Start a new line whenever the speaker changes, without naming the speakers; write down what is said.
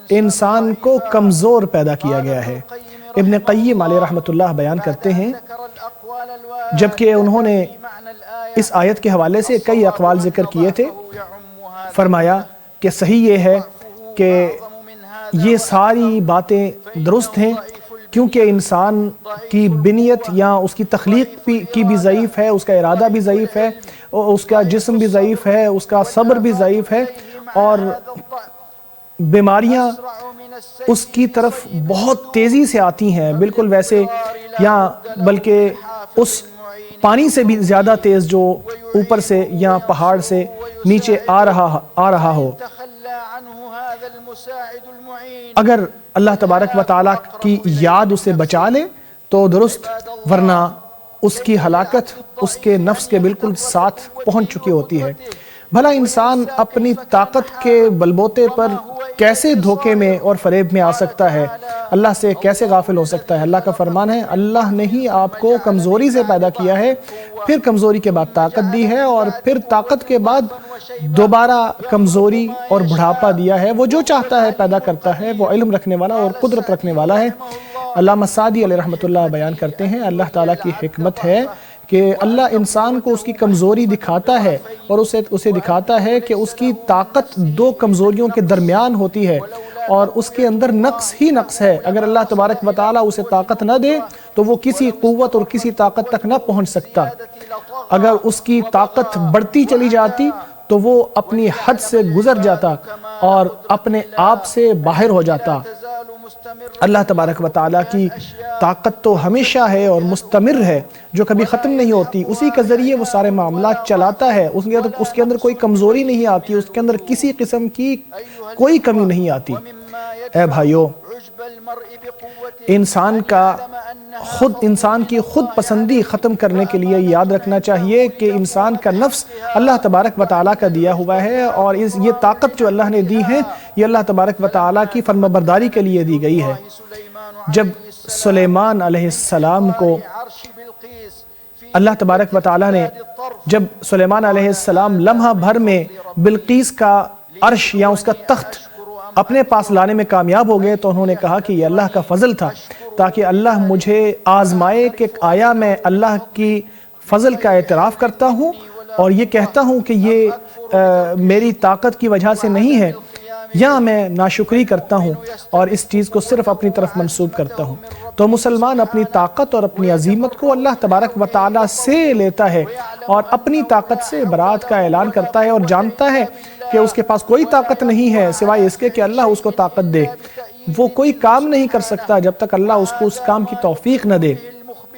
انسان کو کمزور پیدا کیا گیا ہے۔ ابن قیم علیہ رحمۃ اللہ بیان کرتے ہیں، جبکہ انہوں نے اس آیت کے حوالے سے کئی اقوال ذکر کیے تھے، فرمایا کہ صحیح یہ ہے کہ یہ ساری باتیں درست ہیں، کیونکہ انسان کی بنیت یا اس کی تخلیق کی بھی ضعیف ہے، اس کا ارادہ بھی ضعیف ہے، اس کا جسم بھی ضعیف ہے، اس کا صبر بھی ضعیف ہے، اور بیماریاں اس کی طرف بہت تیزی سے آتی ہیں، بالکل ویسے یا بلکہ اس پانی سے بھی زیادہ تیز جو اوپر سے یا پہاڑ سے نیچے آ رہا ہو۔ اگر اللہ تبارک و تعالیٰ کی یاد اسے بچا لے تو درست، ورنہ اس کی ہلاکت اس کے نفس کے بالکل ساتھ پہنچ چکی ہوتی ہے۔ بھلا انسان اپنی طاقت کے بلبوتے پر کیسے دھوکے میں اور فریب میں آ سکتا ہے، اللہ سے کیسے غافل ہو سکتا ہے؟ اللہ کا فرمان ہے، اللہ نے ہی آپ کو کمزوری سے پیدا کیا ہے، پھر کمزوری کے بعد طاقت دی ہے، اور پھر طاقت کے بعد دوبارہ کمزوری اور بڑھاپا دیا ہے۔ وہ جو چاہتا ہے پیدا کرتا ہے، وہ علم رکھنے والا اور قدرت رکھنے والا ہے۔ علامہ سعدی علیہ رحمۃ اللہ بیان کرتے ہیں، اللہ تعالیٰ کی حکمت ہے کہ اللہ انسان کو اس کی کمزوری دکھاتا ہے، اور اسے دکھاتا ہے کہ اس کی طاقت دو کمزوریوں کے درمیان ہوتی ہے، اور اس کے اندر نقص ہی نقص ہے۔ اگر اللہ تبارک و تعالیٰ اسے طاقت نہ دے تو وہ کسی قوت اور کسی طاقت تک نہ پہنچ سکتا۔ اگر اس کی طاقت بڑھتی چلی جاتی تو وہ اپنی حد سے گزر جاتا اور اپنے آپ سے باہر ہو جاتا۔ اللہ تبارک و تعالیٰ کی طاقت تو ہمیشہ ہے اور مستمر ہے، جو کبھی ختم نہیں ہوتی، اسی کے ذریعے وہ سارے معاملات چلاتا ہے، اس کے اندر کوئی کمزوری نہیں آتی، اس کے اندر کسی قسم کی کوئی کمی نہیں آتی۔ اے بھائیو، انسان کی خود پسندی ختم کرنے کے لیے یاد رکھنا چاہیے کہ انسان کا نفس اللہ تبارک و تعالیٰ کا دیا ہوا ہے، اور یہ طاقت جو اللہ نے دی ہے یہ اللہ تبارک و تعالیٰ کی فرمانبرداری کے لیے دی گئی ہے۔ جب سلیمان علیہ السلام کو اللہ تبارک و تعالیٰ نے، جب سلیمان علیہ السلام لمحہ بھر میں بلقیس کا عرش یا اس کا تخت اپنے پاس لانے میں کامیاب ہو گئے، تو انہوں نے کہا کہ یہ اللہ کا فضل تھا، تاکہ اللہ مجھے آزمائے کہ آیا میں اللہ کی فضل کا اعتراف کرتا ہوں اور یہ کہتا ہوں کہ یہ میری طاقت کی وجہ سے نہیں ہے، یا میں ناشکری کرتا ہوں اور اس چیز کو صرف اپنی طرف منسوب کرتا ہوں۔ تو مسلمان اپنی طاقت اور اپنی عظیمت کو اللہ تبارک و تعالیٰ سے لیتا ہے، اور اپنی طاقت سے برات کا اعلان کرتا ہے، اور جانتا ہے کہ اس کے پاس کوئی طاقت نہیں ہے سوائے اس کے کہ اللہ اس کو طاقت دے۔ وہ کوئی کام نہیں کر سکتا جب تک اللہ اس کو اس کام کی توفیق نہ دے۔